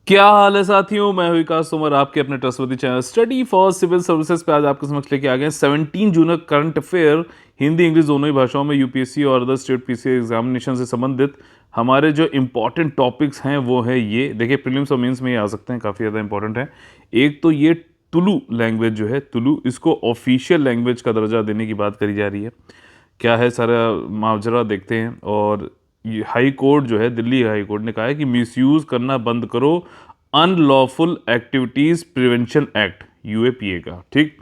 क्या हाल है साथियों, मैं हूं विकास तोमर, आपके अपने trustworthy channel study for civil services पे आज आपके समक्ष लेके आ गए 17 जून करंट अफेयर हिंदी इंग्लिश दोनों ही भाषाओं में यूपीएससी और अदर स्टेट पीसीएस एग्जामिनेशन से संबंधित हमारे जो इंपॉर्टेंट टॉपिक्स हैं वो है ये देखिए, प्रीलिम्स और मेंस में ये आ सकते हैं, काफ़ी ज़्यादा इंपॉर्टेंट है। एक तो ये तुलु लैंग्वेज जो है, तुलु, इसको ऑफिशियल लैंग्वेज का दर्जा देने की बात करी जा रही है। क्या है सारा माजरा देखते हैं। और ये हाई कोर्ट जो है, दिल्ली हाई कोर्ट ने कहा है कि मिसयूज़ करना बंद करो unlawful activities prevention act UAPA का। ठीक,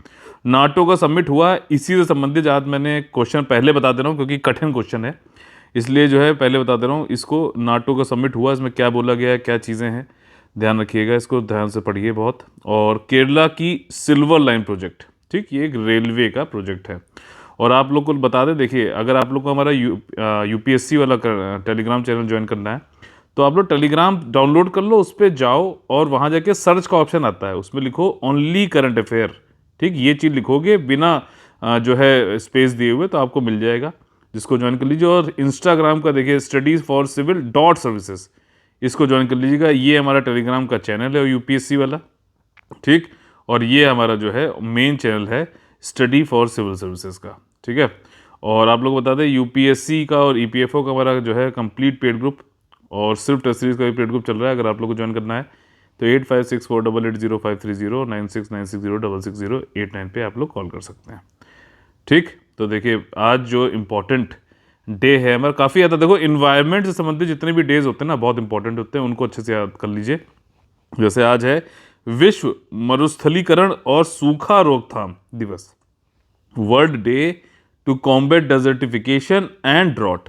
नाटो का सबमिट हुआ, इसी से संबंधित आज मैंने क्वेश्चन पहले बता दे रहा हूँ क्योंकि कठिन क्वेश्चन है, इसलिए जो है पहले बता दे रहा हूँ। इसको नाटो का सबमिट हुआ, इसमें क्या बोला गया है, क्या चीज़ें हैं, ध्यान रखिएगा, इसको ध्यान से पढ़िए बहुत। और केरला की सिल्वर लाइन प्रोजेक्ट, ठीक, ये एक रेलवे का प्रोजेक्ट है। और आप लोग को बता दें, देखिए, अगर आप लोग को हमारा यूपीएससी वाला टेलीग्राम चैनल ज्वाइन करना है तो आप लोग टेलीग्राम डाउनलोड कर लो, उस पर जाओ और वहाँ जाके सर्च का ऑप्शन आता है, उसमें लिखो ओनली करंट अफेयर। ठीक, ये चीज़ लिखोगे बिना जो है स्पेस दिए हुए, तो आपको मिल जाएगा, जिसको ज्वाइन कर लीजिए। और इंस्टाग्राम का देखिए studies for civil dot services, इसको ज्वाइन कर लीजिएगा, ये हमारा टेलीग्राम का चैनल है यूपीएससी वाला। ठीक, और ये हमारा जो है मेन चैनल है स्टडी फॉर सिविल सर्विसेज का। ठीक है, और आप लोग बता दें यूपीएससी का और ईपीएफओ का हमारा जो है कंप्लीट पेड ग्रुप, और सिर्फ टेस्ट सीरीज का भी पेड ग्रुप चल रहा है। अगर आप लोग को ज्वाइन करना है तो 8564880530 9696066089 पे आप लोग कॉल कर सकते हैं। ठीक, तो देखिए आज जो इम्पोर्टेंट डे है हमारा, काफ़ी ज़्यादा, देखो इन्वायरमेंट से संबंधित जितने भी डेज होते हैं ना, बहुत इंपॉर्टेंट होते हैं, उनको अच्छे से याद कर लीजिए। जैसे आज है विश्व मरुस्थलीकरण और सूखा रोकथाम दिवस, world day to combat desertification and drought.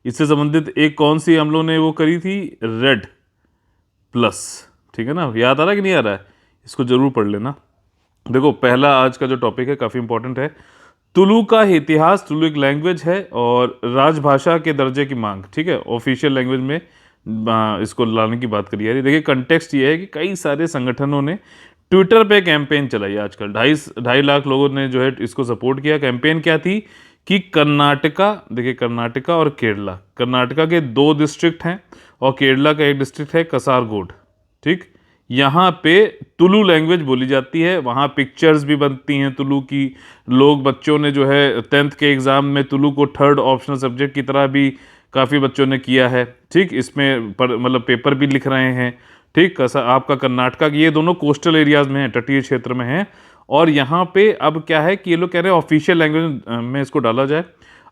इससे संबंधित एक कौन सी हम लोग ने वो करी थी, रेड प्लस। ठीक है ना, याद आ रहा है कि नहीं आ रहा है, इसको जरूर पढ़ लेना। देखो पहला आज का जो टॉपिक है काफ़ी इंपॉर्टेंट है, तुलु का इतिहास। तुलु एक लैंग्वेज है और राजभाषा के दर्जे की मांग। ठीक है, ऑफिशियल लैंग्वेज में इसको लाने की बात करी जा रही है। देखिए कंटेक्स्ट ये है कि कई सारे संगठनों ने ट्विटर पे कैंपेन चलाई आजकल, 2.5 लाख लोगों ने जो है इसको सपोर्ट किया। कैंपेन क्या थी कि कर्नाटका, देखिए कर्नाटका और केरला, कर्नाटका के 2 डिस्ट्रिक्ट हैं और केरला का एक डिस्ट्रिक्ट है कसारगोड। ठीक, यहाँ पे तुलु लैंग्वेज बोली जाती है, वहाँ पिक्चर्स भी बनती हैं तुलु की। लोग, बच्चों ने जो है 10th के एग्ज़ाम में तुलु को 3rd ऑप्शनल सब्जेक्ट की तरह भी काफ़ी बच्चों ने किया है। ठीक, इसमें मतलब पेपर भी लिख रहे हैं। ठीक, आपका कर्नाटका, ये दोनों कोस्टल एरियाज़ में है, तटीय क्षेत्र में है। और यहाँ पे अब क्या है कि ये लोग कह रहे हैं ऑफिशियल लैंग्वेज में इसको डाला जाए।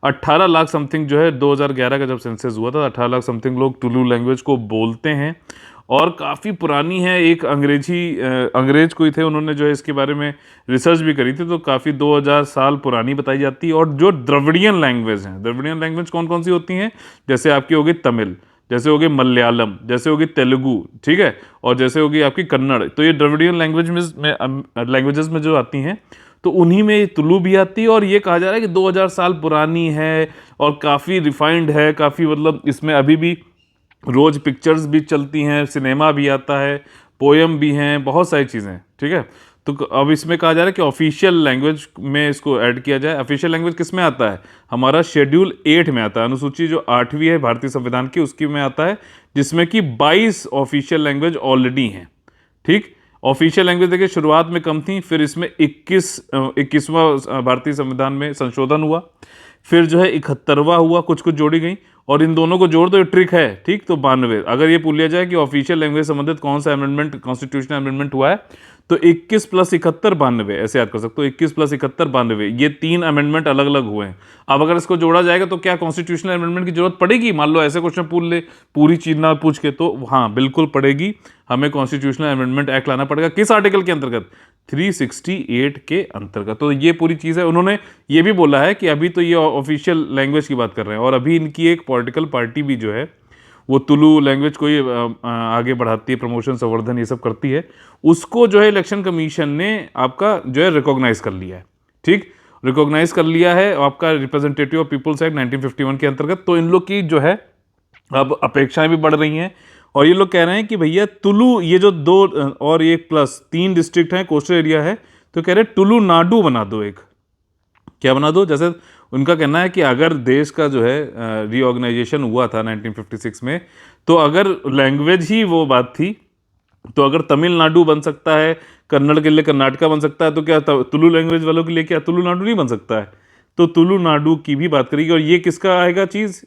18 लाख समथिंग जो है 2011 का जब सेंसस हुआ था, 18 लाख समथिंग लोग तुलु लैंग्वेज को बोलते हैं और काफ़ी पुरानी है। एक अंग्रेज कोई थे, उन्होंने जो है इसके बारे में रिसर्च भी करी थी, तो काफ़ी 2000 साल पुरानी बताई जाती है। और जो द्रविडियन लैंग्वेज हैं, द्रविडियन लैंग्वेज कौन कौन सी होती हैं, जैसे आपकी होगी तमिल, जैसे होगी मलयालम, जैसे होगी तेलुगु, ठीक है, और जैसे होगी आपकी कन्नड़। तो ये द्रविडियन लैंग्वेजेस में जो आती हैं, तो उन्हीं में तुलु भी आती है। और ये कहा जा रहा है कि 2000 साल पुरानी है और काफ़ी रिफाइंड है, काफ़ी, मतलब इसमें अभी भी रोज पिक्चर्स भी चलती हैं, सिनेमा भी आता है, पोयम भी हैं, बहुत सारी चीज़ें। ठीक है, तो अब इसमें कहा जा रहा है कि ऑफिशियल लैंग्वेज में इसको ऐड किया जाए। ऑफिशियल लैंग्वेज किस में आता है, हमारा शेड्यूल 8 में आता है, अनुसूची जो 8वीं है भारतीय संविधान की, उसकी में आता है, जिसमें कि 22 ऑफिशियल लैंग्वेज ऑलरेडी हैं। ठीक, ऑफिशियल लैंग्वेज देखिए शुरुआत में कम थी, फिर इसमें 21वां भारतीय संविधान में संशोधन हुआ, फिर जो है 71वां हुआ, कुछ कुछ जोड़ी गई, और इन दोनों को जोड़ दो, ट्रिक है। ठीक, तो 92। अगर ये पूछ लिया जाए कि ऑफिशियल लैंग्वेज संबंधित कौन सा अमेंडमेंट, कॉन्स्टिट्यूशनल अमेंडमेंट हुआ है, तो 21 + 71 92, ऐसे याद कर सकते हो, 21 + 71 92, ये 3 अमेंडमेंट अलग अलग हुए हैं। अब अगर इसको जोड़ा जाएगा तो क्या कॉन्स्टिट्यूशनल अमेंडमेंट की जरूरत पड़ेगी, मान लो ऐसे क्वेश्चन पूछ ले, पूरी चीज ना पूछ के, तो हाँ बिल्कुल पड़ेगी, हमें कॉन्स्टिट्यूशनल अमेंडमेंट एक्ट लाना पड़ेगा। किस आर्टिकल के अंतर्गत, 368 के अंतर्गत। तो ये पूरी चीज़ है। उन्होंने ये भी बोला है कि अभी तो ये ऑफिशियल लैंग्वेज की बात कर रहे हैं, और अभी इनकी एक पॉलिटिकल पार्टी भी जो है वो तुलु लैंग्वेज को ही आगे बढ़ाती है, प्रमोशन, संवर्धन, ये सब करती है। उसको जो है इलेक्शन कमीशन ने आपका जो है रिकॉग्नाइज कर लिया है। ठीक, रिकॉग्नाइज कर लिया है आपका रिप्रेजेंटेटिव ऑफ पीपल्स एक्ट 1951 के अंतर्गत। तो इन लोग की जो है अब अपेक्षाएं भी बढ़ रही हैं, और ये लोग कह रहे हैं कि भैया तुलु, ये जो 2 और 1 + 3 डिस्ट्रिक्ट हैं, कोस्टल एरिया है, तो कह रहे हैं तुलु नाडु बना दो। एक क्या बना दो, जैसे उनका कहना है कि अगर देश का जो है रीऑर्गेनाइजेशन हुआ था 1956 में, तो अगर लैंग्वेज ही वो बात थी तो अगर तमिलनाडु बन सकता है, कन्नड़ के लिए कर्नाटका बन सकता है, तो क्या तुलु लैंग्वेज वालों के लिए क्या तुलु नाडु नहीं बन सकता है? तो तुलु नाडु की भी बात करेगी। और ये किसका आएगा चीज?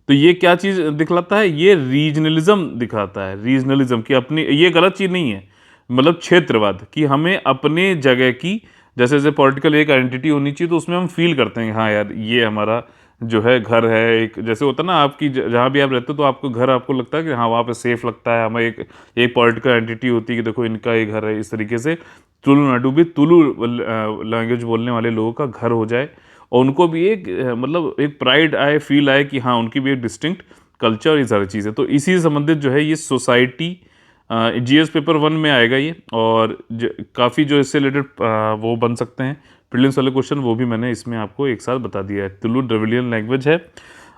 तो ये क्या चीज दिखलाता है? ये रीजनलिज्म दिखाता है। रीजनलिज्म की अपनी, ये गलत चीज नहीं है, मतलब क्षेत्रवाद, कि हमें अपने जगह की जैसे जैसे पॉलिटिकल एक आइडेंटिटी होनी चाहिए, तो उसमें हम फील करते हैं हाँ यार ये हमारा जो है घर है। एक जैसे होता है ना आपकी जहाँ भी आप रहते हो तो आपको घर, आपको लगता है कि हाँ वहाँ पे सेफ लगता है हमें। एक पॉलिटिकल आइडेंटिटी होती है कि देखो इनका ये घर है। इस तरीके से तुलु नाडु भी तुलु लैंग्वेज बोलने वाले लोगों का घर हो जाए, और उनको भी एक मतलब एक प्राइड आए, फील आए कि हाँ उनकी भी एक डिस्टिंक्ट कल्चर, ये सारी चीज़ें। तो इसी से संबंधित जो है ये सोसाइटी जीएस पेपर 1 में आएगा ये। और काफ़ी जो इससे रिलेटेड वो बन सकते हैं प्रीलिम्स वाले क्वेश्चन, वो भी मैंने इसमें आपको एक साथ बता दिया है। तुलु द्रविडियन लैंग्वेज है।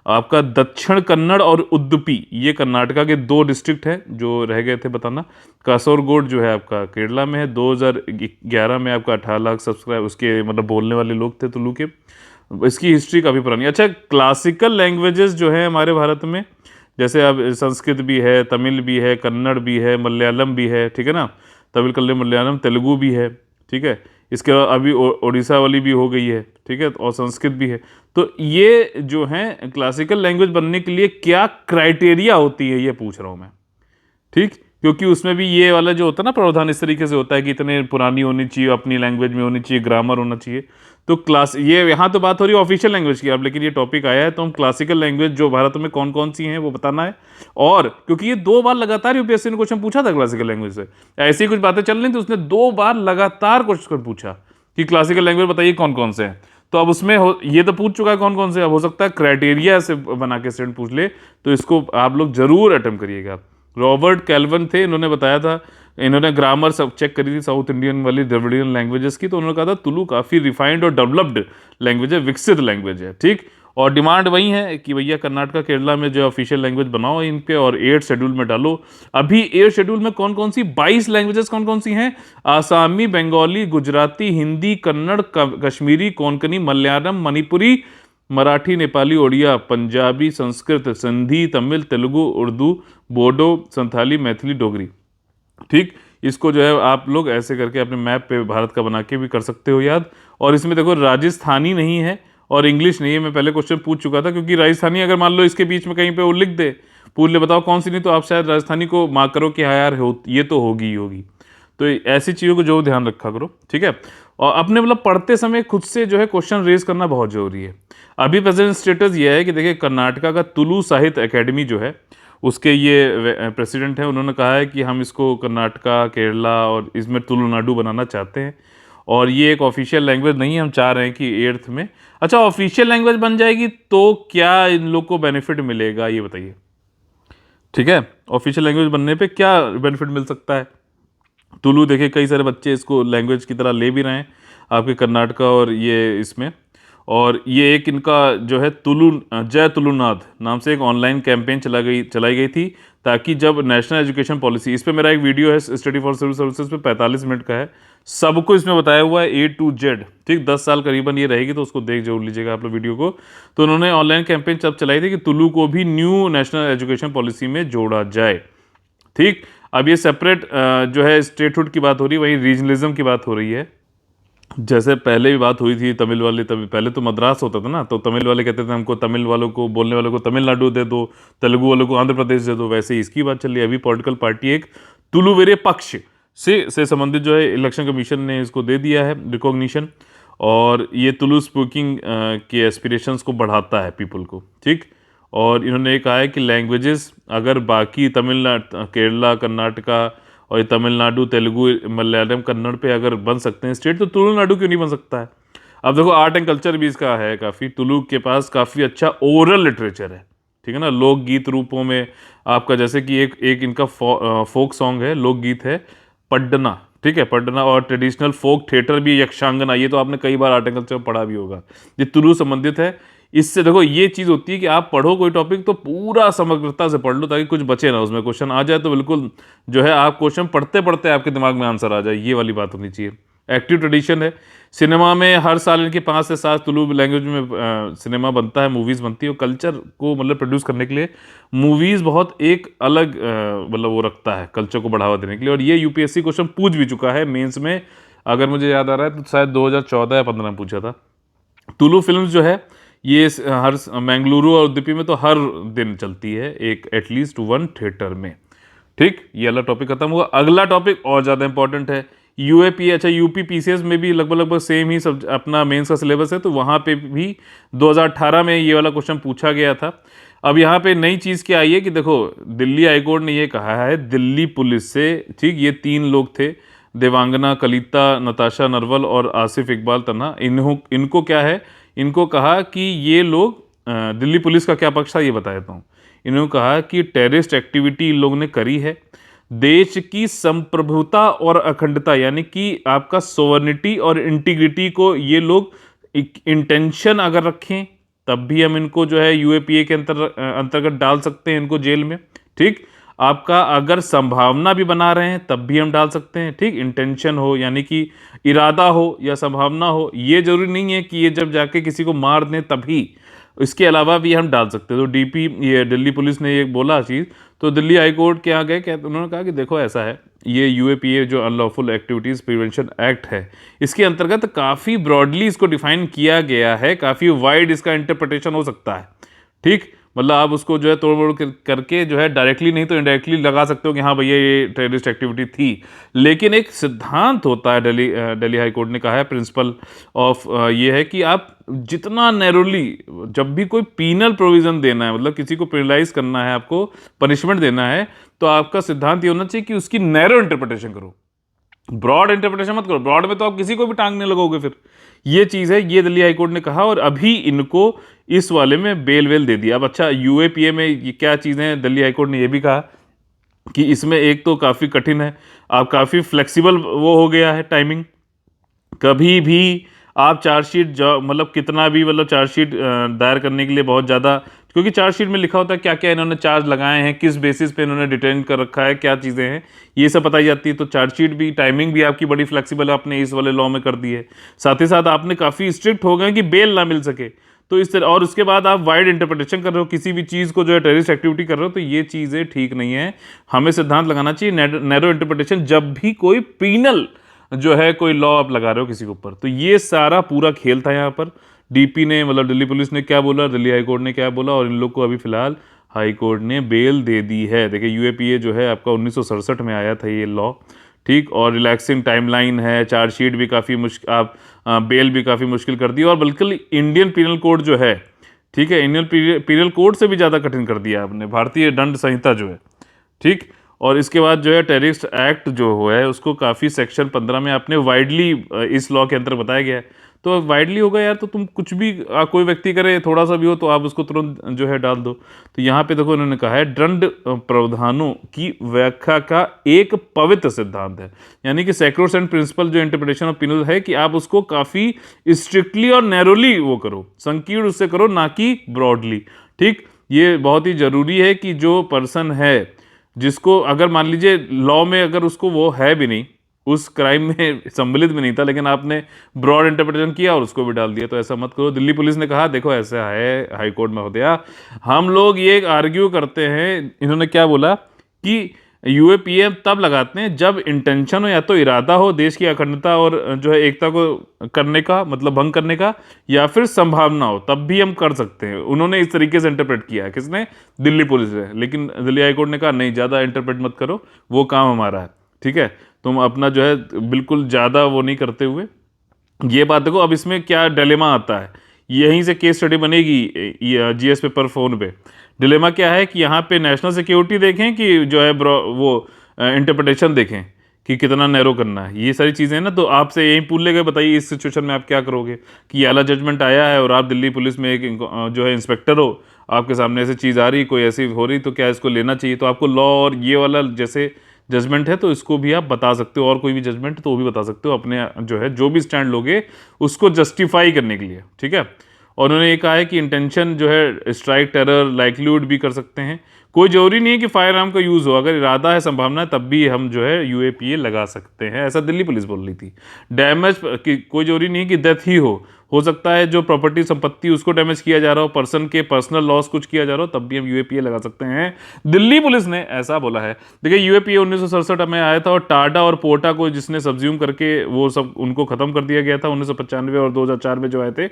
आपका दक्षिण कन्नड़ और उडुपी, ये कर्नाटका के 2 डिस्ट्रिक्ट है जो रह गए थे बताना। कासरगोड जो है आपका केरला में है। 2011 में आपका 18 लाख सब्सक्राइब उसके मतलब बोलने वाले लोग थे तुलु के। इसकी हिस्ट्री काफ़ी पुरानी। अच्छा, क्लासिकल लैंग्वेजेस जो है हमारे भारत में, जैसे अब संस्कृत भी है, तमिल भी है, कन्नड़ भी है, मलयालम भी है, ठीक है ना। तमिल, कन्नड़, मलयालम, तेलुगु भी है, ठीक है। इसके अलावा अभी उड़ीसा वाली भी हो गई है, ठीक है, और संस्कृत भी है। तो ये जो है क्लासिकल लैंग्वेज बनने के लिए क्या क्राइटेरिया होती है, ये पूछ रहा हूँ मैं, ठीक। क्योंकि उसमें भी ये वाला जो होता है ना प्रावधान इस तरीके से होता है कि इतने पुरानी होनी चाहिए, अपनी लैंग्वेज में होनी चाहिए, ग्रामर होना चाहिए। तो क्लास ये यहाँ तो बात हो रही है ऑफिशियल लैंग्वेज की अब, लेकिन ये टॉपिक आया है तो हम क्लासिकल लैंग्वेज जो भारत में कौन कौन सी हैं वो बताना है। और क्योंकि ये 2 बार लगातार यूपीएससी ने क्वेश्चन पूछा था क्लासिकल लैंग्वेज से, ऐसी ही कुछ बातें चल रही थी, उसने 2 बार लगातार क्वेश्चन पूछा कि क्लासिकल लैंग्वेज बताइए कौन कौन से हैं। तो अब उसमें ये तो पूछ चुका है कौन कौन से, अब हो सकता है क्राइटेरिया से बना के स्टूडेंट पूछ ले, तो इसको आप लोग जरूर अटेम्प्ट करिएगा। रॉबर्ट कैल्वन थे, इन्होंने बताया था, इन्होंने ग्रामर सब चेक करी थी साउथ इंडियन वाली द्रविडियन लैंग्वेजेस की, तो उन्होंने कहा था तुलु काफ़ी रिफाइंड और डेवलप्ड लैंग्वेज है, विकसित लैंग्वेज है, ठीक। और डिमांड वही है कि भैया कर्नाटका केरला में जो ऑफिशियल लैंग्वेज बनाओ इन पे, और 8 शेड्यूल में डालो। अभी 8 शेड्यूल में कौन कौन सी 22 लैंग्वेजेस कौन कौन सी हैं? आसामी, बंगाली, गुजराती, हिंदी, कन्नड़, कश्मीरी, कोंकणी, मलयालम, मणिपुरी, मराठी, नेपाली, ओडिया, पंजाबी, संस्कृत, सिंधी, तमिल, तेलुगु, उर्दू, बोडो, संथाली, मैथिली, डोगरी, ठीक। इसको जो है आप लोग ऐसे करके अपने मैप पे भारत का बना के भी कर सकते हो याद। और इसमें देखो राजस्थानी नहीं है और इंग्लिश नहीं है, मैं पहले क्वेश्चन पूछ चुका था, क्योंकि राजस्थानी अगर मान लो इसके बीच में कहीं पे वो लिख दे, पूछ ले बताओ कौन सी, नहीं तो आप शायद राजस्थानी को मार्क करो कि हाँ यार ये तो होगी ही होगी। तो ऐसी चीज़ों को जो ध्यान रखा करो, ठीक है। और अपने मतलब पढ़ते समय खुद से जो है क्वेश्चन रेज करना बहुत जरूरी है। अभी प्रेजेंट स्टेटस ये है कि देखिए कर्नाटका का तुलु साहित्य एकेडमी जो है उसके ये प्रेसिडेंट हैं, उन्होंने कहा है कि हम इसको कर्नाटका, केरला और इसमें तुलुनाडु बनाना चाहते हैं। और ये एक ऑफिशियल लैंग्वेज नहीं है, हम चाह रहे हैं कि 8th में। अच्छा, ऑफिशियल लैंग्वेज बन जाएगी तो क्या इन लोग को बेनिफिट मिलेगा ये बताइए, ठीक है। ऑफिशियल लैंग्वेज बनने पे क्या बेनिफिट मिल सकता है? तुलु देखिए कई सारे बच्चे इसको लैंग्वेज की तरह ले भी रहे हैं आपके कर्नाटका और ये इसमें। और ये एक इनका जो है जय तुलुनाद नाम से एक ऑनलाइन कैंपेन चलाई गई थी, ताकि जब नेशनल एजुकेशन पॉलिसी, इस पे मेरा एक वीडियो है स्टडी फॉर सिविल सर्विसेज पे 45 मिनट का है, सबको इसमें बताया हुआ है A to Z, ठीक। 10 साल करीबन ये रहेगी, तो उसको देख जरूर लीजिएगा आप लोग वीडियो को। तो उन्होंने ऑनलाइन कैंपेन जब चलाई थी कि तुलु को भी न्यू नेशनल एजुकेशन पॉलिसी में जोड़ा जाए, ठीक। अब ये सेपरेट जो है स्टेटहुड की बात हो रही है, वहीं रीजनलिज्म की बात हो रही है। जैसे पहले भी बात हुई थी तमिल वाले, तभी पहले तो मद्रास होता था ना, तो तमिल वाले कहते थे हमको तमिल वालों को, बोलने वालों को तमिलनाडु दे दो, तेलुगु वालों को आंध्र प्रदेश दे दो। वैसे ही इसकी बात चल रही है। अभी पॉलिटिकल पार्टी एक तुलुवेरे पक्ष से संबंधित जो है इलेक्शन कमीशन ने इसको दे दिया है रिकॉग्निशन, और ये तुलु स्पीकिंग के एस्पिरेशंस को बढ़ाता है पीपल को, ठीक। और इन्होंने ये कहा है कि लैंग्वेजेस अगर बाकी तमिलनाडु, केरला, कर्नाटका और ये तमिलनाडु, तेलुगु, मलयालम, कन्नड़ पे अगर बन सकते हैं स्टेट, तो तुलुनाडु क्यों नहीं बन सकता है? अब देखो आर्ट एंड कल्चर भी इसका है काफ़ी, तुलु के पास काफ़ी अच्छा ओरल लिटरेचर है, ठीक है ना, लोकगीत रूपों में। आपका जैसे कि एक इनका फोक सॉन्ग है, लोकगीत है पड्डना, ठीक है, पड्डना। और ट्रेडिशनल फोक थिएटर भी, यक्षांगना, ये तो आपने कई बार आर्ट एंड कल्चर पढ़ा भी होगा, ये तुलु संबंधित है। इससे देखो ये चीज़ होती है कि आप पढ़ो कोई टॉपिक तो पूरा समग्रता से पढ़ लो, ताकि कुछ बचे ना, उसमें क्वेश्चन आ जाए तो बिल्कुल जो है आप क्वेश्चन पढ़ते पढ़ते आपके दिमाग में आंसर आ जाए, ये वाली बात होनी चाहिए। एक्टिव ट्रेडिशन है। सिनेमा में हर साल इनके 5 से 7 तुलु लैंग्वेज में सिनेमा बनता है, मूवीज़ बनती है और कल्चर को मतलब प्रोड्यूस करने के लिए मूवीज़ बहुत एक अलग मतलब वो रखता है कल्चर को बढ़ावा देने के लिए। और ये यूपीएससी क्वेश्चन पूछ भी चुका है मेंस में, अगर मुझे याद आ रहा है तो शायद 2014 या 15 में पूछा था। तुलु फिल्म्स जो है ये हर बेंगलुरु और उडुपी में तो हर दिन चलती है एक एटलीस्ट वन थिएटर में। ठीक, ये वाला टॉपिक खत्म हुआ। अगला टॉपिक और ज़्यादा इंपॉर्टेंट है, यूएपी। अच्छा, यूपी पीसीएस में भी लगभग लगभग सेम ही सब अपना मेंस का सिलेबस है, तो वहाँ पे भी 2018 में ये वाला क्वेश्चन पूछा गया था। अब यहाँ पे नई चीज़ क्या आई है कि देखो, दिल्ली हाईकोर्ट ने ये कहा है दिल्ली पुलिस से, ठीक, ये 3 लोग थे, देवांगना, कलिता, नताशा नरवल और आसिफ इकबाल तन्हा, इनको क्या है, इनको कहा कि ये लोग दिल्ली पुलिस का क्या पक्ष था ये बता देता हूँ। इन्होंने कहा कि टेररिस्ट एक्टिविटी इन लोगों ने करी है, देश की संप्रभुता और अखंडता यानी कि आपका सोवर्निटी और इंटीग्रिटी को ये लोग इंटेंशन अगर रखें तब भी हम इनको जो है यूएपीए के अंतर्गत डाल सकते हैं इनको जेल में। ठीक, आपका अगर संभावना भी बना रहे हैं तब भी हम डाल सकते हैं। ठीक, इंटेंशन हो यानी कि इरादा हो या संभावना हो, ये जरूरी नहीं है कि ये जब जाके किसी को मार दें तभी, इसके अलावा भी हम डाल सकते हैं। तो डीपी ये दिल्ली पुलिस ने ये बोला चीज़, तो दिल्ली हाई कोर्ट के यहाँ गए, उन्होंने कहा कि देखो ऐसा है, ये यूएपीए जो अनलॉफुल एक्टिविटीज़ प्रिवेंशन एक्ट है, इसके अंतर्गत काफ़ी ब्रॉडली इसको डिफाइन किया गया है, काफ़ी वाइड इसका इंटरप्रिटेशन हो सकता है। ठीक, मतलब आप उसको जो है तोड़ मोड़ करके जो है डायरेक्टली नहीं तो इनडायरेक्टली लगा सकते हो कि हाँ भैया ये टेररिस्ट एक्टिविटी थी, लेकिन एक सिद्धांत होता है, दिल्ली हाई कोर्ट ने कहा है, प्रिंसिपल ऑफ ये है कि आप जितना नैरोली, जब भी कोई पीनल प्रोविजन देना है, मतलब किसी को पेनलाइज करना है, आपको पनिशमेंट देना है, तो आपका सिद्धांत ये होना चाहिए कि उसकी नैरो इंटरप्रिटेशन करो, ब्रॉड इंटरप्रिटेशन मत करो। ब्रॉड में तो आप किसी को भी टांगने लगोगे फिर, ये चीज़ है, ये दिल्ली हाईकोर्ट ने कहा और अभी इनको इस वाले में बेल वेल दे दिया। अब अच्छा, यूएपीए में ये क्या चीज़ें हैं, दिल्ली हाईकोर्ट ने ये भी कहा कि इसमें एक तो काफ़ी कठिन है, आप काफ़ी फ्लेक्सिबल वो हो गया है टाइमिंग, कभी भी आप चार्जशीट मतलब कितना भी मतलब चार्जशीट दायर करने के लिए बहुत ज़्यादा, क्योंकि चार्जशीट में लिखा होता है क्या क्या इन्होंने चार्ज लगाए हैं, किस बेसिस पे इन्होंने डिटेन कर रखा है, क्या चीज़ें हैं, ये सब बताई जाती है। तो चार्जशीट भी, टाइमिंग भी आपकी बड़ी फ्लेक्सिबल आपने इस वाले लॉ में कर दी है। साथ ही साथ आपने काफ़ी स्ट्रिक्ट हो गए कि बेल ना मिल सके, तो इस तरह, और उसके बाद आप वाइड इंटरप्रिटेशन कर रहे हो किसी भी चीज़ को जो है टेररिस्ट एक्टिविटी कर रहे हो, तो ये चीज़ें ठीक नहीं है। हमें सिद्धांत लगाना चाहिए नैरो इंटरप्रिटेशन जब भी कोई पीनल जो है कोई लॉ आप लगा रहे हो किसी के ऊपर। तो ये सारा पूरा खेल था यहाँ पर। डीपी ने मतलब दिल्ली पुलिस ने क्या बोला, दिल्ली हाई कोर्ट ने क्या बोला, और इन लोग को अभी फिलहाल हाई कोर्ट ने बेल दे दी है। देखिए, यूएपीए जो है आपका 1967 में आया था ये लॉ, ठीक, और रिलैक्सिंग टाइमलाइन है, चार्जशीट भी काफ़ी मुश्किल, आप बेल भी काफ़ी मुश्किल कर दी, और बल्कि इंडियन पीनल कोड जो है, ठीक है, इंडियन पीनल कोड से भी ज़्यादा कठिन कर दिया आपने, भारतीय दंड संहिता जो है। ठीक, और इसके बाद जो है टेररिस्ट एक्ट जो हुआ है उसको काफ़ी सेक्शन 15 में आपने वाइडली इस लॉ के अंदर बताया गया है। तो वाइडली होगा यार, तो तुम कुछ भी कोई व्यक्ति करे थोड़ा सा भी हो तो आप उसको तुरंत जो है डाल दो। तो यहाँ पे देखो इन्होंने कहा है दंड प्रावधानों की व्याख्या का एक पवित्र सिद्धांत है, यानी कि सैक्रोसेंट प्रिंसिपल जो इंटरप्रिटेशन ऑफ पिनल है कि आप उसको काफ़ी स्ट्रिक्टली और नैरोली वो करो, संकीर्ण उससे करो, ना कि ब्रॉडली। ठीक, ये बहुत ही ज़रूरी है कि जो पर्सन है जिसको अगर मान लीजिए लॉ में अगर उसको वो है भी नहीं, उस क्राइम में सम्मिलित भी नहीं था, लेकिन आपने ब्रॉड इंटरप्रिटेशन किया और उसको भी डाल दिया, तो ऐसा मत करो। दिल्ली पुलिस ने कहा देखो ऐसा है हाई कोर्ट महोदया, हम लोग ये आर्ग्यू करते हैं, इन्होंने क्या बोला कि यूएपीए तब लगाते हैं जब इंटेंशन हो, या तो इरादा हो देश की अखंडता और जो है एकता को करने का, मतलब भंग करने का, या फिर संभावना हो, तब भी हम कर सकते हैं। उन्होंने इस तरीके से इंटरप्रेट किया है, किसने, दिल्ली पुलिस ने। लेकिन दिल्ली हाईकोर्ट ने कहा नहीं, ज़्यादा इंटरप्रेट मत करो, वो काम हमारा है, ठीक है, तुम अपना जो है बिल्कुल ज़्यादा वो नहीं करते हुए। ये बात देखो, अब इसमें क्या डिलेमा आता है, यहीं से केस स्टडी बनेगी जीएस पेपर 4 पे। डिलेमा क्या है कि यहाँ पे नेशनल सिक्योरिटी देखें कि जो है वो इंटरप्रिटेशन देखें कि कितना नैरो करना है, ये सारी चीज़ें ना। तो आपसे यही पूछ लेगा, बताइए इस सिचुएशन में आप क्या करोगे कि आला जजमेंट आया है और आप दिल्ली पुलिस में एक जो है इंस्पेक्टर हो, आपके सामने ऐसी चीज़ आ रही, कोई ऐसी हो रही, तो क्या इसको लेना चाहिए? तो आपको लॉ और ये वाला जैसे जजमेंट है तो इसको भी आप बता सकते हो, और कोई भी जजमेंट तो वो भी बता सकते हो, अपने जो है जो भी स्टैंड लोगे उसको जस्टिफाई करने के लिए, ठीक है। और उन्होंने ये कहा है कि इंटेंशन जो है स्ट्राइक, टेरर, लाइक्लीहुड भी कर सकते हैं, कोई जरूरी नहीं है कि फायर आर्म का यूज हो, अगर इरादा है, संभावना है, तब भी हम जो है यूएपीए लगा सकते हैं, ऐसा दिल्ली पुलिस बोल रही थी। डैमेज की कोई जरूरी नहीं है कि डेथ ही हो सकता है जो प्रॉपर्टी संपत्ति उसको डैमेज किया जा रहा हो, पर्सन के पर्सनल लॉस कुछ किया जा रहा हो, तब भी हम यूएपीए लगा सकते हैं। दिल्ली पुलिस ने ऐसा बोला है। देखिए यूएपीए 1967 में आया था और टाडा और पोटा को जिसने सब्ज्यूम करके वो सब उनको खत्म कर दिया गया था 1995 और 2004 में जो आए थे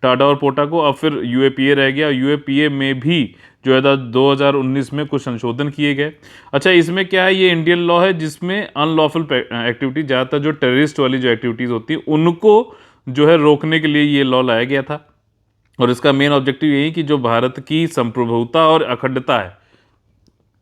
टाडा और पोटा को। अब फिर यूएपीए रह गया। यूएपीए में भी जो है 2019 में कुछ संशोधन किए गए। अच्छा, इसमें क्या है, ये इंडियन लॉ है जिसमें अनलॉफुल एक्टिविटी, ज़्यादातर जो टेररिस्ट वाली जो एक्टिविटीज़ होती है उनको जो है रोकने के लिए ये लॉ लाया गया था। और इसका मेन ऑब्जेक्टिव यही कि जो भारत की संप्रभुता और अखंडता है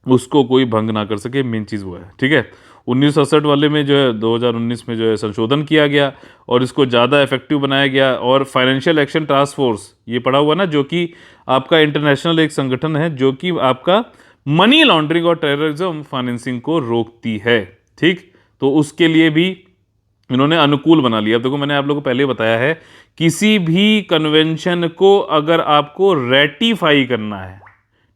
उसको कोई भंग ना कर सके, मेन चीज़ वो है। ठीक है, 1967 वाले में जो है 2019 में जो है संशोधन किया गया और इसको ज़्यादा इफेक्टिव बनाया गया। और फाइनेंशियल एक्शन टास्क फोर्स, ये पड़ा हुआ ना, जो कि आपका इंटरनेशनल एक संगठन है जो कि आपका मनी लॉन्ड्रिंग और टेररिज्म फाइनेंसिंग को रोकती है। ठीक, तो उसके लिए भी इन्होंने अनुकूल बना लिया। अब देखो, मैंने आप लोगों को पहले बताया है, किसी भी कन्वेंशन को अगर आपको रेटिफाई करना है,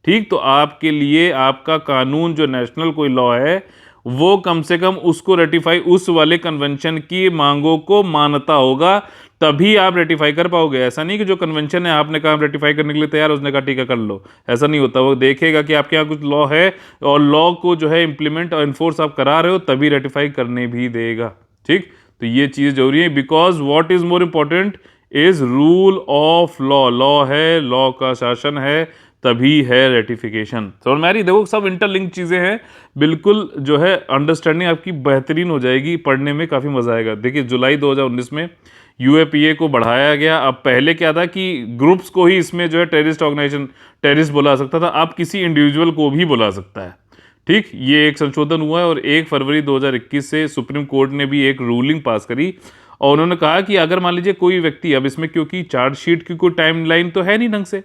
ठीक, तो आपके लिए आपका कानून जो नेशनल कोई लॉ है वो कम से कम उसको रेटिफाई, उस वाले कन्वेंशन की मांगों को मानता होगा, तभी आप रेटिफाई कर पाओगे। ऐसा नहीं कि जो कन्वेंशन है आपने कहा रेटिफाई करने के लिए तैयार, उसने कहा ठीक है कर लो, ऐसा नहीं होता। वो देखेगा कि आपके यहाँ कुछ लॉ है और लॉ को जो है इंप्लीमेंट और इन्फोर्स आप करा रहे हो, तभी रेटिफाई करने भी देगा। ठीक, तो ये चीज़ जरूरी है, because what is more important is rule of law. Law है, लॉ का शासन है, तभी है रेटिफिकेशन। समझ में आ रही? देखो सब इंटरलिंक चीज़ें हैं, बिल्कुल जो है अंडरस्टैंडिंग आपकी बेहतरीन हो जाएगी, पढ़ने में काफ़ी मज़ा आएगा। देखिए जुलाई 2019 में यूएपीए को बढ़ाया गया। अब पहले क्या था कि ग्रुप्स को ही इसमें जो है टेररिस्ट ऑर्गेनाइजेशन, टेररिस्ट बुला सकता था, अब किसी इंडिविजुअल को भी बुला सकता है। ठीक, ये एक संशोधन हुआ है और 1 फरवरी 2021 से सुप्रीम कोर्ट ने भी एक रूलिंग पास करी और उन्होंने कहा कि अगर मान लीजिए कोई व्यक्ति, अब इसमें क्योंकि चार्जशीट की कोई टाइमलाइन तो है नहीं ढंग से,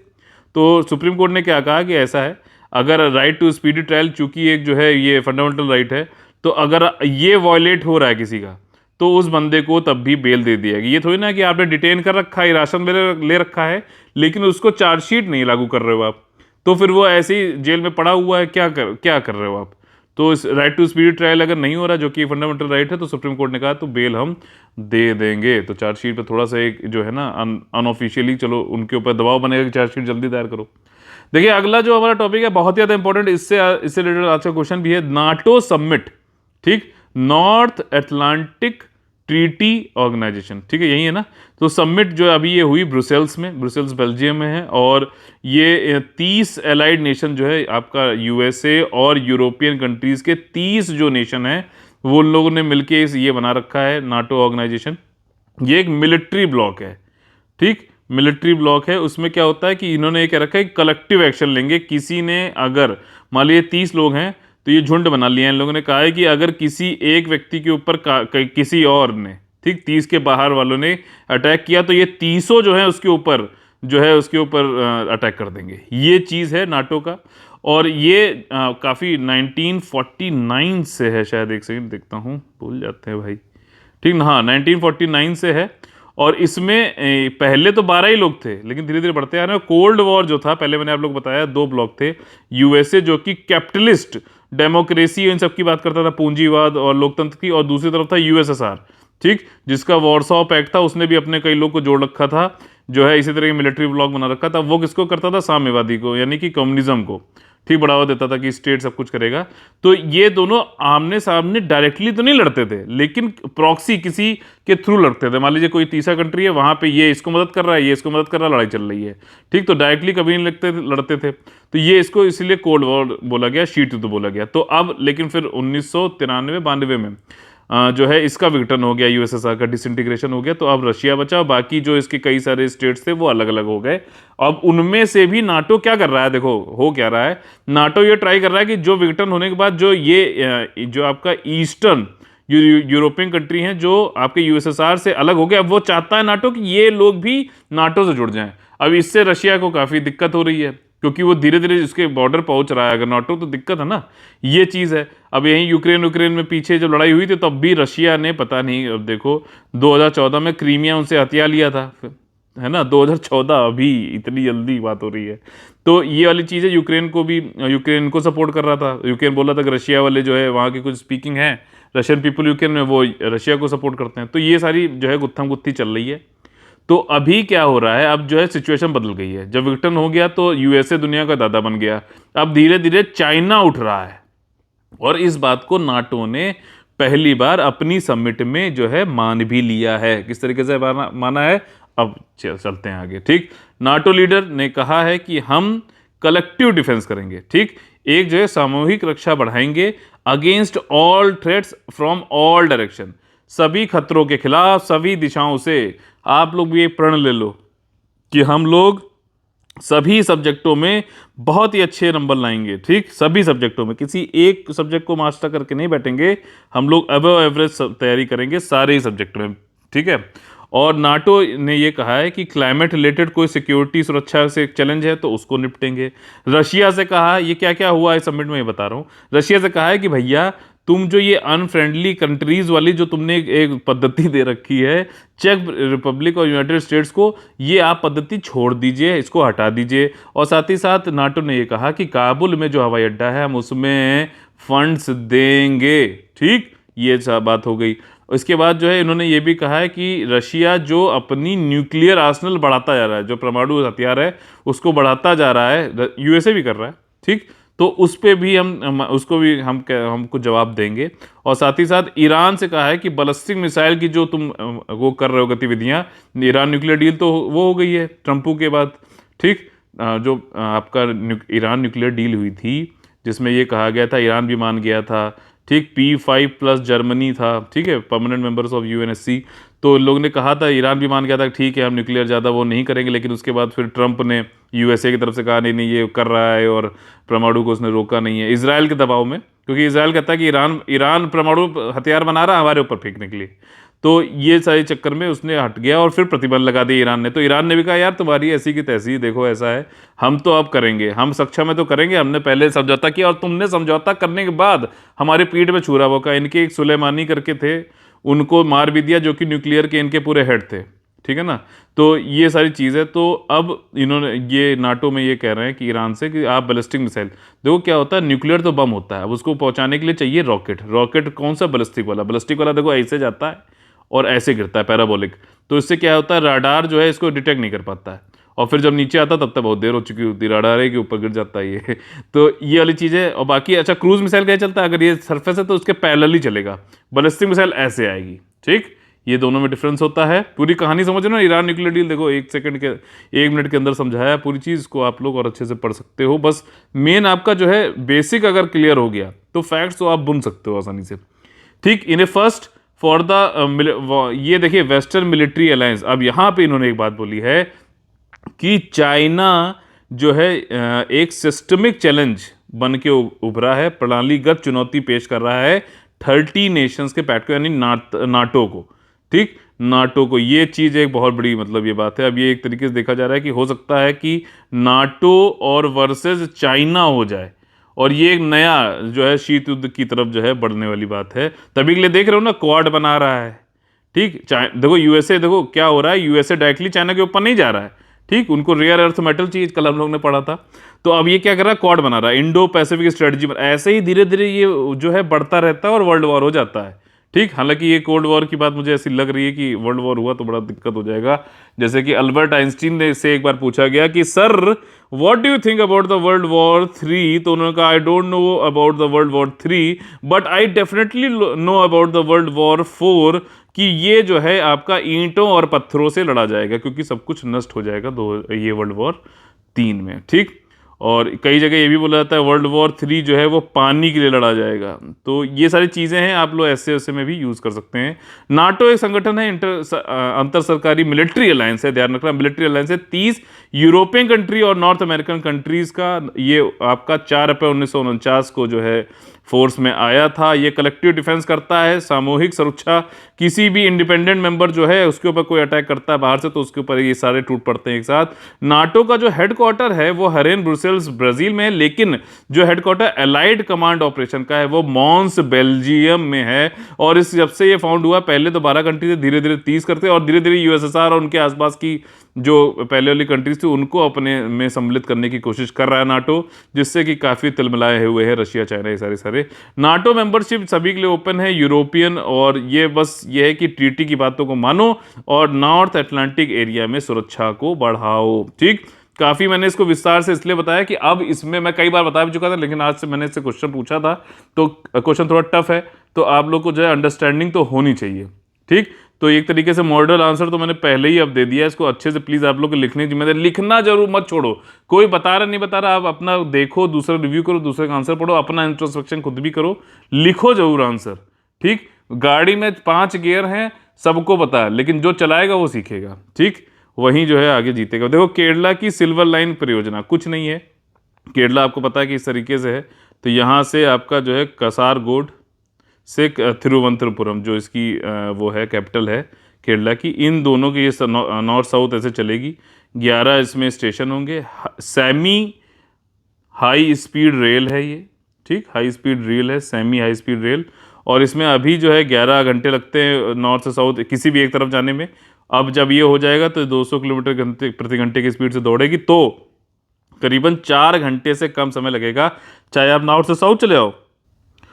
तो सुप्रीम कोर्ट ने क्या कहा कि ऐसा है, अगर राइट टू स्पीडी ट्रायल, चूंकि एक जो है ये फंडामेंटल राइट है, तो अगर ये वॉयलेट हो रहा है किसी का, तो उस बंदे को तब भी बेल दे दिया गया। ये थोड़ी ना कि आपने डिटेन कर रखा है, राशन ले रखा है, लेकिन उसको चार्जशीट नहीं लागू कर रहे हो आप, तो फिर वो ऐसे ही जेल में पड़ा हुआ है, क्या कर रहे हो आप? तो इस राइट टू स्पीडी ट्रायल अगर नहीं हो रहा, जो कि फंडामेंटल राइट है, तो सुप्रीम कोर्ट ने कहा तो बेल हम दे देंगे। तो चार्जशीट पे थोड़ा सा एक जो है ना अनऑफिशियली चलो उनके ऊपर दबाव बनेगा कि चार्जशीट जल्दी दायर करो। देखिए अगला जो हमारा टॉपिक है बहुत ही ज्यादा इंपॉर्टेंट, इससे रिलेटेड आज का क्वेश्चन भी है, नाटो समिट। ठीक, नॉर्थ अटलांटिक ट्रीटी ऑर्गेनाइजेशन, ठीक है, यही है ना। तो समिट जो अभी ये हुई ब्रुसेल्स में, ब्रुसेल्स बेल्जियम में है, और ये 30 एलाइड नेशन जो है आपका यूएसए और यूरोपियन कंट्रीज के 30 जो नेशन है वो उन लोगों ने मिलके ये बना रखा है नाटो ऑर्गेनाइजेशन। ये एक मिलिट्री ब्लॉक है। ठीक, मिलिट्री ब्लॉक है। उसमें क्या होता है कि इन्होंने ये कह रखा है कलेक्टिव एक्शन लेंगे। किसी ने अगर मान लीजिए 30 लोग हैं तो ये झुंड बना लिया है इन लोगों ने, कहा है कि अगर किसी एक व्यक्ति के ऊपर किसी और ने, ठीक, 30 के बाहर वालों ने अटैक किया तो ये 30 जो है उसके ऊपर अटैक कर देंगे। ये चीज़ है नाटो का। और ये काफ़ी 1949 से है शायद, एक सेकंड देखता हूँ, भूल जाते हैं भाई। ठीक ना, हाँ 1949 से है। और इसमें पहले तो 12 ही लोग थे, लेकिन धीरे धीरे बढ़ते आ रहे हैं। कोल्ड वॉर जो था, पहले मैंने आप लोग बताया 2 ब्लॉक थे, यूएसए जो कि कैपिटलिस्ट डेमोक्रेसी इन सब की बात करता था, पूंजीवाद और लोकतंत्र की, और दूसरी तरफ था यूएसएसआर, ठीक, जिसका वॉर्सॉ पैक्ट था, उसने भी अपने कई लोग को जोड़ रखा था, जो है इसी तरह की मिलिट्री ब्लॉक बना रखा था। वो किसको करता था? साम्यवादी को, यानी कि कम्युनिज्म को, ठीक, बढ़ावा देता था कि स्टेट सब कुछ करेगा। तो ये दोनों आमने सामने डायरेक्टली तो नहीं लड़ते थे, लेकिन प्रॉक्सी किसी के थ्रू लड़ते थे। मान लीजिए कोई तीसरा कंट्री है, वहां पे ये इसको मदद कर रहा है, ये इसको मदद कर रहा है, लड़ाई चल रही है, ठीक, तो डायरेक्टली कभी नहीं लड़ते थे। तो ये इसको इसलिए कोल्ड वॉर बोला गया, शीत युद्ध बोला गया। तो अब लेकिन फिर 1993-92 में जो है इसका विघटन हो गया, यूएसएसआर का डिसइंटीग्रेशन हो गया, तो अब रशिया बचा, बाकी जो इसके कई सारे स्टेट्स थे वो अलग अलग हो गए। अब उनमें से भी नाटो क्या कर रहा है, देखो हो क्या रहा है, नाटो ये ट्राई कर रहा है कि जो विघटन होने के बाद जो ये जो आपका ईस्टर्न यूरोपियन कंट्री हैं जो आपके यूएसएसआर से अलग हो गए, अब वो चाहता है नाटो कि ये लोग भी नाटो से जुड़ जाएं। अब इससे रशिया को काफ़ी दिक्कत हो रही है, क्योंकि वो धीरे धीरे उसके बॉर्डर पहुंच रहा है, अगर नाटो तो दिक्कत है ना, ये चीज़ है। अब यहीं यूक्रेन में पीछे जब लड़ाई हुई थी तब भी रशिया ने पता नहीं, अब देखो 2014 में क्रीमिया उनसे हथिया लिया था, है ना, 2014, अभी इतनी जल्दी बात हो रही है। तो ये वाली चीज़ है, यूक्रेन को सपोर्ट कर रहा था। यूक्रेन बोल रहा था कि रशिया वाले जो है वहाँ की कुछ स्पीकिंग है, रशियन पीपल यूक्रेन में, वो रशिया को सपोर्ट करते हैं। तो ये सारी जो है गुत्थम गुत्थी चल रही है। तो अभी क्या हो रहा है, अब जो है सिचुएशन बदल गई है। जब विक्टन हो गया तो यूएसए दुनिया का दादा बन गया। अब धीरे धीरे चाइना उठ रहा है, और इस बात को नाटो ने पहली बार अपनी समिट में जो है मान भी लिया है। किस तरीके से माना है, अब चलते हैं आगे। ठीक, नाटो लीडर ने कहा है कि हम कलेक्टिव डिफेंस करेंगे। ठीक, एक जो है सामूहिक रक्षा बढ़ाएंगे against all threats from all direction, सभी खतरों के खिलाफ सभी दिशाओं से। आप लोग भी एक प्रण ले लो कि हम लोग सभी सब्जेक्टों में बहुत ही अच्छे नंबर लाएंगे। ठीक, सभी सब्जेक्टों में, किसी एक सब्जेक्ट को मास्टर करके नहीं बैठेंगे, हम लोग अबव एवरेज तैयारी करेंगे सारे ही सब्जेक्ट में। ठीक है, और नाटो ने ये कहा है कि क्लाइमेट रिलेटेड कोई सिक्योरिटी सुरक्षा से चैलेंज है तो उसको निपटेंगे। रशिया से कहा, ये क्या क्या हुआ है समिट में ये बता रहा हूँ। रशिया से कहा है कि भैया तुम जो ये अनफ्रेंडली कंट्रीज वाली जो तुमने एक पद्धति दे रखी है चेक रिपब्लिक और यूनाइटेड स्टेट्स को, ये आप पद्धति छोड़ दीजिए, इसको हटा दीजिए। और साथ ही साथ नाटो ने ये कहा कि काबुल में जो हवाई अड्डा है हम उसमें फंड्स देंगे। ठीक, ये बात हो गई। इसके बाद जो है इन्होंने ये भी कहा है कि रशिया जो अपनी न्यूक्लियर आर्सनल बढ़ाता जा रहा है, जो परमाणु हथियार है उसको बढ़ाता जा रहा है, यूएसए भी कर रहा है। ठीक, तो उस पे भी उसको भी हमको जवाब देंगे। और साथ ही साथ ईरान से कहा है कि बैलिस्टिक मिसाइल की जो तुम वो कर रहे हो गतिविधियां, ईरान न्यूक्लियर डील तो वो हो गई है ट्रंपू के बाद। ठीक, जो आपका ईरान न्यूक्लियर डील हुई थी जिसमें ये कहा गया था, ईरान भी मान गया था। ठीक, P5+ जर्मनी था, ठीक है, परमानेंट मेंबर्स ऑफ यूएनएससी। तो लोग ने कहा था, ईरान भी मान गया था ठीक है हम न्यूक्लियर ज़्यादा वो नहीं करेंगे, लेकिन उसके बाद फिर ट्रंप ने यूएसए की तरफ से कहा नहीं नहीं ये कर रहा है, और परमाणु को उसने रोका नहीं है इसराइल के दबाव में, क्योंकि इसराइल कहता है कि ईरान परमाणु हथियार बना रहा है हमारे ऊपर फेंकने के लिए। तो ये सारे चक्कर में उसने हट गया और फिर प्रतिबंध लगा दिया ईरान ने। तो ईरान ने भी कहा यार तुम्हारी ऐसी की तैसी, देखो ऐसा है, हम तो अब करेंगे, हम सक्षम है तो करेंगे, हमने पहले समझौता किया और तुमने समझौता करने के बाद हमारे पीठ में छुरा हुआ का। इनके एक सुलेमानी करके थे, उनको मार भी दिया, जो कि न्यूक्लियर के इनके पूरे हेड थे। ठीक है ना, तो ये सारी चीज़ें। तो अब इन्होंने ये नाटो में ये कह रहे हैं कि ईरान से कि आप बैलिस्टिक मिसाइल, देखो क्या होता है, न्यूक्लियर तो बम होता है, अब उसको पहुंचाने के लिए चाहिए रॉकेट। रॉकेट कौन सा, बैलिस्टिक वाला देखो ऐसे जाता है और ऐसे गिरता है, पैराबोलिक। तो इससे क्या होता है, राडार जो है इसको डिटेक्ट नहीं कर पाता है, और फिर जब नीचे आता तब तक बहुत देर हो चुकी होती है, राडार के ऊपर गिर जाता है ये। तो ये वाली चीज़ है। और बाकी अच्छा, क्रूज मिसाइल क्या चलता है, अगर ये सरफेस है तो उसके पैरेलल ही चलेगा, बैलिस्टिक मिसाइल ऐसे आएगी। ठीक, ये दोनों में डिफरेंस होता है। पूरी कहानी समझो ना, ईरान न्यूक्लियर डील देखो 1 मिनट के अंदर समझाया पूरी चीज़ को, आप लोग और अच्छे से पढ़ सकते हो। बस मेन आपका जो है बेसिक अगर क्लियर हो गया तो फैक्ट्स तो आप बुन सकते हो आसानी से। ठीक, इन्हें फर्स्ट फॉर द ये देखिए वेस्टर्न मिलिट्री अलायंस। अब यहां पे इन्होंने एक बात बोली है कि चाइना जो है एक सिस्टमिक चैलेंज बन के उभरा है, प्रणालीगत चुनौती पेश कर रहा है 30 नेशंस के पैक्ट को, यानी नाटो को। ठीक, नाटो को, ये चीज़ एक बहुत बड़ी मतलब ये बात है। अब ये एक तरीके से देखा जा रहा है कि हो सकता है कि नाटो और वर्सेस चाइना हो जाए, और ये एक नया जो है शीत युद्ध की तरफ जो है बढ़ने वाली बात है। तभी के लिए देख रहे हो ना, क्वाड बना रहा है। ठीक, देखो यूएसए, देखो क्या हो रहा है, यूएसए डायरेक्टली चाइना के ऊपर नहीं जा रहा है। ठीक, उनको रेयर अर्थ मेटल चीज कल हम लोग ने पढ़ा था। तो अब ये क्या कर रहा है, क्वाड बना रहा है, इंडो पैसिफिक स्ट्रेटजी। ऐसे ही धीरे धीरे ये जो है बढ़ता रहता है और वर्ल्ड वॉर हो जाता है। ठीक, हालांकि ये कोल्ड वॉर की बात मुझे ऐसी लग रही है कि वर्ल्ड वॉर हुआ तो बड़ा दिक्कत हो जाएगा। जैसे कि अल्बर्ट आइंस्टीन ने से एक बार पूछा गया कि sir what do you think about the world war 3, तो उन्होंने कहा I don't know about the world war 3 but I definitely know about the world war 4, कि ये जो है आपका ईंटों और पत्थरों से लड़ा जाएगा, क्योंकि सब कुछ नष्ट हो जाएगा ये वर्ल्ड वॉर 3 में। ठीक, और कई जगह ये भी बोला जाता है वर्ल्ड वॉर 3 जो है वो पानी के लिए लड़ा जाएगा। तो ये सारी चीज़ें हैं, आप लोग ऐसे में भी यूज़ कर सकते हैं। नाटो एक संगठन है, अंतर सरकारी मिलिट्री अलायंस है, ध्यान रखना मिलिट्री अलायंस है। 30 यूरोपियन कंट्री और नॉर्थ अमेरिकन कंट्रीज़ का ये आपका 4 अप्रैल 1949 को जो है फोर्स में आया था। ये कलेक्टिव डिफेंस करता है, सामूहिक सुरक्षा। किसी भी इंडिपेंडेंट मेंबर जो है उसके ऊपर कोई अटैक करता है बाहर से तो उसके ऊपर ये सारे टूट पड़ते हैं एक साथ। नाटो का जो हेडक्वार्टर है वो हरेन ब्रुसेल्स ब्राजील में है, लेकिन जो हेडक्वार्टर एलाइड कमांड ऑपरेशन का है वो मॉन्स बेल्जियम में है। और इस जब से ये फाउंड हुआ, पहले तो 12 कंट्री थे, धीरे धीरे 30 करते और धीरे धीरे यूएसएसआर और उनके आसपास की जो पहले वाली कंट्रीज थी उनको अपने में सम्मिलित करने की कोशिश कर रहा है नाटो, जिससे कि काफ़ी तिलमिलाए हुए हैं रशिया, चाइना, ये सारे सारे। नाटो मेंबरशिप सभी के लिए ओपन है, यूरोपियन, और ये बस ये है कि ट्रीटी की बातों को मानो और नॉर्थ अटलांटिक एरिया में सुरक्षा को बढ़ाओ। ठीक, काफ़ी मैंने इसको विस्तार से इसलिए बताया कि अब इसमें मैं कई बार बता भी चुका था, लेकिन आज से मैंने इससे क्वेश्चन पूछा था, तो क्वेश्चन थोड़ा टफ है, तो आप लोग को जो है अंडरस्टैंडिंग तो होनी चाहिए। ठीक, तो एक तरीके से मॉडल आंसर तो मैंने पहले ही अब दे दिया है, इसको अच्छे से प्लीज आप लोग को लिखने की जिम्मेदारी, लिखना जरूर मत छोड़ो। कोई बता रहा नहीं बता रहा, आप अपना देखो, दूसरा रिव्यू करो, दूसरे का आंसर पढ़ो, अपना इंट्रोस्पेक्शन खुद भी करो, लिखो जरूर आंसर। ठीक, गाड़ी में 5 गियर हैं, सबको पता है, लेकिन जो चलाएगा वो सीखेगा। ठीक, वहीं जो है आगे जीतेगा। देखो केरला की सिल्वर लाइन परियोजना कुछ नहीं है, केरला आपको पता है कि इस तरीके से है, तो यहाँ से आपका जो है कसारगोड से थिरुवनंतपुरम जो इसकी वो है कैपिटल है केरला की, इन दोनों की ये नॉर्थ साउथ ऐसे चलेगी। 11 इसमें स्टेशन होंगे। सेमी हाई स्पीड रेल है ये। ठीक, हाई स्पीड रेल है, सेमी हाई स्पीड रेल, और इसमें अभी जो है 11 घंटे लगते हैं नॉर्थ से साउथ किसी भी एक तरफ जाने में। अब जब ये हो जाएगा तो 200 किलोमीटर प्रति घंटे की स्पीड से दौड़ेगी, तो करीबन 4 घंटे से कम समय लगेगा, चाहे आप नॉर्थ से साउथ चले जाओ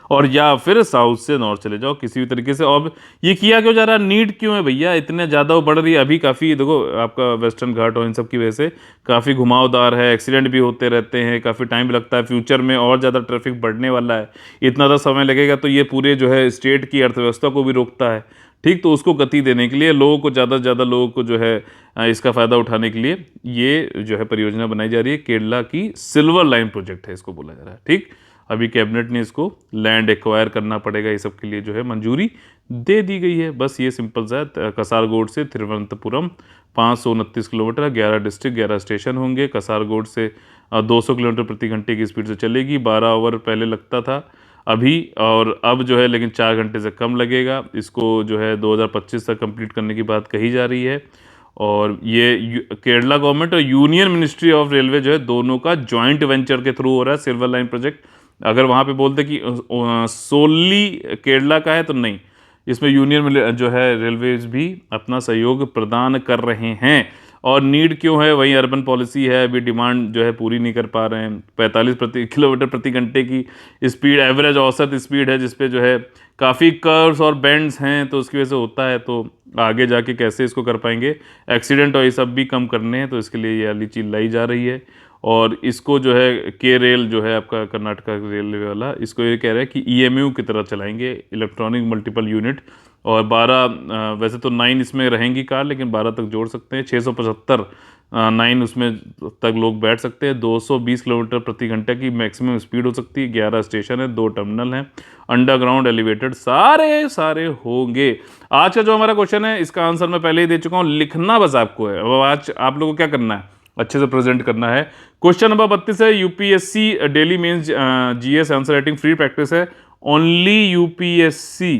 और या फिर साउथ से नॉर्थ चले जाओ किसी भी तरीके से। और ये किया क्यों जा रहा है, नीड क्यों है भैया, इतने ज़्यादा वो बढ़ रही है अभी काफ़ी। देखो आपका वेस्टर्न घाट और इन सब की वजह से काफ़ी घुमावदार है, एक्सीडेंट भी होते रहते हैं, काफ़ी टाइम भी लगता है, फ्यूचर में और ज़्यादा ट्रैफिक बढ़ने वाला है, इतना ज़्यादा समय लगेगा, तो ये पूरे जो है स्टेट की अर्थव्यवस्था को भी रोकता है। ठीक, तो उसको गति देने के लिए लोगों को ज़्यादा से ज़्यादा लोगों को जो है इसका फ़ायदा उठाने के लिए ये जो है परियोजना बनाई जा रही है। केरला की सिल्वर लाइन प्रोजेक्ट है इसको बोला जा रहा है। ठीक, अभी कैबिनेट ने इसको लैंड एक्वायर करना पड़ेगा, ये सब के लिए जो है मंजूरी दे दी गई है। बस ये सिंपल सा है। कसारगोड से तिरुवनंतपुरम 529 किलोमीटर, 11 डिस्ट्रिक्ट, 11 स्टेशन होंगे। कसारगोड से 200 किलोमीटर प्रति घंटे की स्पीड से चलेगी। 12 आवर पहले लगता था अभी, और अब जो है लेकिन 4 घंटे से कम लगेगा। इसको जो है 2025 तक कंप्लीट करने की बात कही जा रही है। और ये केरला गवर्नमेंट और यूनियन मिनिस्ट्री ऑफ रेलवे जो है दोनों का जॉइंट वेंचर के थ्रू हो रहा है सिल्वर लाइन प्रोजेक्ट। अगर वहाँ पे बोलते कि सोली केरला का है तो नहीं, इसमें यूनियन जो है रेलवेज भी अपना सहयोग प्रदान कर रहे हैं। और नीड क्यों है, वही अर्बन पॉलिसी है, अभी डिमांड जो है पूरी नहीं कर पा रहे हैं। 45 किलोमीटर प्रति घंटे की स्पीड एवरेज औसत स्पीड है, जिसपे जो है काफ़ी कर्व्स और बेंड्स हैं, तो उसकी वजह से होता है। तो आगे जाके कैसे इसको कर पाएंगे, एक्सीडेंट और ये सब भी कम करने हैं, तो इसके लिए ये वाली चीज़ लाई जा रही है। और इसको जो है के रेल जो है आपका कर्नाटका रेलवे वाला, इसको ये कह रहा है कि ईएमयू की तरह चलाएंगे, इलेक्ट्रॉनिक मल्टीपल यूनिट। और 12 वैसे तो 9 इसमें रहेंगी कार, लेकिन 12 तक जोड़ सकते हैं। 675 9 उसमें तक लोग बैठ सकते हैं। 220 किलोमीटर प्रति घंटे की मैक्सिमम स्पीड हो सकती है। 11 स्टेशन है, 2 टर्मिनल हैं, अंडरग्राउंड एलिवेटेड सारे सारे होंगे। आज का जो हमारा क्वेश्चन है इसका आंसर मैं पहले ही दे चुका हूँ, लिखना बस आपको है। अब आज आप लोगों को क्या करना है, अच्छे से प्रेजेंट करना है। क्वेश्चन नंबर 32 है, UPSC daily mains GS answer writing free practice है, ओनली यूपीएससी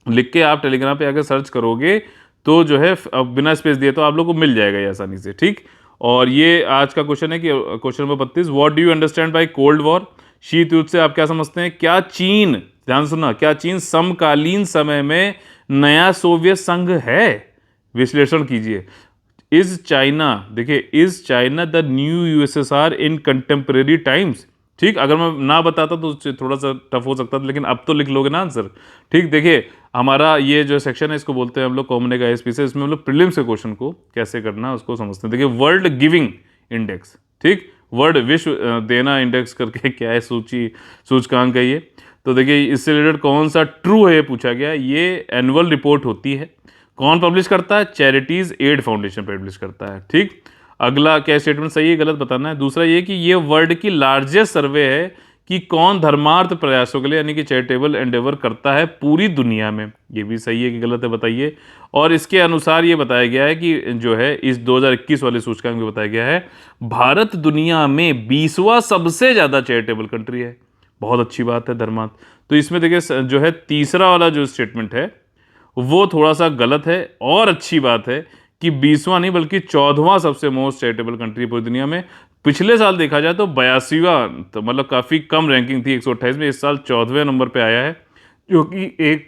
लिख के आप टेलीग्राम पे आकर सर्च करोगे तो जो है बिना स्पेस दिए तो आप लोग को मिल जाएगा ये आसानी से। ठीक, और ये आज का क्वेश्चन है कि question number 32, what do you understand by cold war, शीत युद्ध से आप क्या समझते हैं। क्या चीन, ध्यान सुनना, क्या चीन समकालीन समय में नया सोवियत संघ है, विश्लेषण कीजिए। इज चाइना, देखिए, is China the new USSR in contemporary times. ठीक, अगर मैं ना बताता तो थोड़ा सा टफ हो सकता था, लेकिन अब तो लिख लोगे ना आंसर। ठीक, देखिए हमारा ये जो सेक्शन है इसको बोलते हैं हम लोग कॉमन एक आईएसपी से, इसमें हम लोग प्रीलिम्स के क्वेश्चन को कैसे करना है उसको समझते हैं। देखिए वर्ल्ड गिविंग इंडेक्स, ठीक, वर्ल्ड विश्व देना इंडेक्स करके क्या है, सूचकांक है ये। तो देखिए इससे रिलेटेड कौन सा ट्रू है ये पूछा गया। ये एनुअल रिपोर्ट होती है, कौन पब्लिश करता है, चैरिटीज एड फाउंडेशन पब्लिश करता है। ठीक, अगला क्या स्टेटमेंट सही है गलत बताना है। दूसरा ये कि ये वर्ल्ड की लार्जेस्ट सर्वे है कि कौन धर्मार्थ प्रयासों के लिए यानी कि चैरिटेबल एंडेवर करता है पूरी दुनिया में, ये भी सही है कि गलत है बताइए। और इसके अनुसार ये बताया गया है कि जो है इस 2021 वाले सूचकांक में बताया गया है भारत दुनिया में 20वां सबसे ज़्यादा चैरिटेबल कंट्री है। बहुत अच्छी बात है धर्मार्थ। तो इसमें देखिए जो है तीसरा वाला जो स्टेटमेंट है वो थोड़ा सा गलत है, और अच्छी बात है कि 20वां नहीं बल्कि 14वां सबसे मोस्ट चैरिटेबल कंट्री पूरी दुनिया में। पिछले साल देखा जाए तो 82वां, तो मतलब काफ़ी कम रैंकिंग थी 128 में, इस साल 14वें नंबर पे आया है, जो कि एक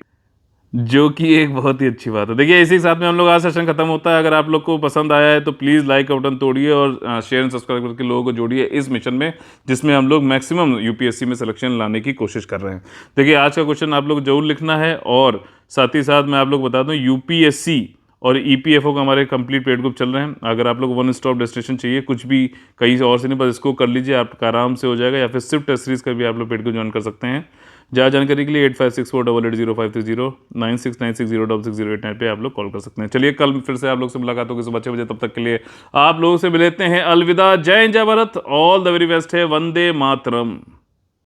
जो कि एक बहुत ही अच्छी बात है। देखिए इसी के साथ में हम लोग आज सेशन खत्म होता है। अगर आप लोग को पसंद आया है तो प्लीज़ लाइक का बटन तोड़िए और शेयर एंड सब्सक्राइब करके लोगों को जोड़िए इस मिशन में, जिसमें हम लोग मैक्सिमम यूपीएससी में सिलेक्शन लाने की कोशिश कर रहे हैं। देखिए आज का क्वेश्चन आप लोग जरूर लिखना है, और साथ ही साथ मैं आप लोग बता दूं यूपीएससी और ईपीएफओ का हमारे कंप्लीट पेड ग्रुप चल रहे हैं। अगर आप लोग वन स्टॉप डेस्टिनेशन चाहिए, कुछ भी कहीं और से नहीं, बस इसको कर लीजिए, आपका आराम से हो जाएगा। या फिर सिर्फ टेस्ट सीरीज का भी आप लोग पेड को ज्वाइन कर सकते हैं। ज़्यादा जानकारी के लिए 8564880530 9696066089 पे आप लोग कॉल कर सकते हैं। चलिए कल फिर से आप लोग से मुलाकात होगी सुबह 6 बजे। तब तक के लिए आप लोगों से मिलते हैं। अलविदा, जय हिंद, जय Bharat, all the very best है, वंदे मातरम।